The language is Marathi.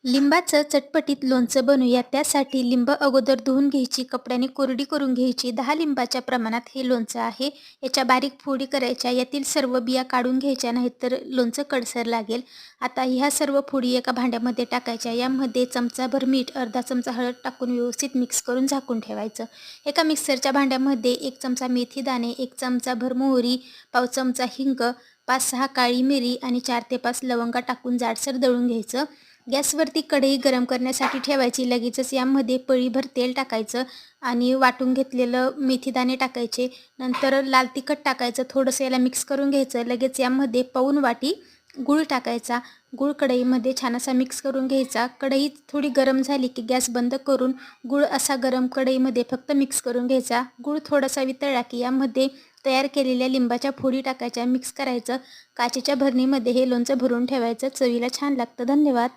लिंबाचं चटपटीत लोणचं बनवूया. त्यासाठी लिंब अगोदर धुवून घ्यायची, कपड्याने कोरडी करून घ्यायची. 10 लिंबाच्या प्रमाणात हे लोणचं आहे. याच्या बारीक फोडी करायच्या. यातील सर्व बिया काढून घ्यायच्या, नाहीतर लोणचं कडसर लागेल. आता ह्या सर्व फोडी एका भांड्यामध्ये टाकायच्या. यामध्ये चमचाभर मीठ, अर्धा चमचा हळद टाकून व्यवस्थित मिक्स करून झाकून ठेवायचं. एका मिक्सरच्या भांड्यामध्ये 1 चमचा मेथी दाणे, 1 चमचाभर मोहरी, पाव चमचा हिंग, 5-6 काळी मिरी आणि 4 ते 5 लवंगा टाकून जाडसर दळून घ्यायचं. गॅसवरती कढई गरम करण्यासाठी ठेवायची. लगेचच यामध्ये पळीभर तेल टाकायचं आणि वाटून घेतलेलं मेथीदाणे टाकायचे. नंतर लाल तिखट टाकायचं. थोडंसं याला मिक्स करून घ्यायचं. लगेच यामध्ये पाऊण वाटी गूळ टाकायचा. गूळ कढईमध्ये छान असा मिक्स करून घ्यायचा. कढई थोडी गरम झाली की गॅस बंद करून गूळ असा गरम कढईमध्ये फक्त मिक्स करून घ्यायचा. गूळ थोडासा वितळला की यामध्ये तयार केलेल्या लिंबाच्या फोडी टाकायच्या. मिक्स करायचं. काचेच्या भरणीमध्ये हे लोणचं भरून ठेवायचं. चवीला छान लागतं. धन्यवाद.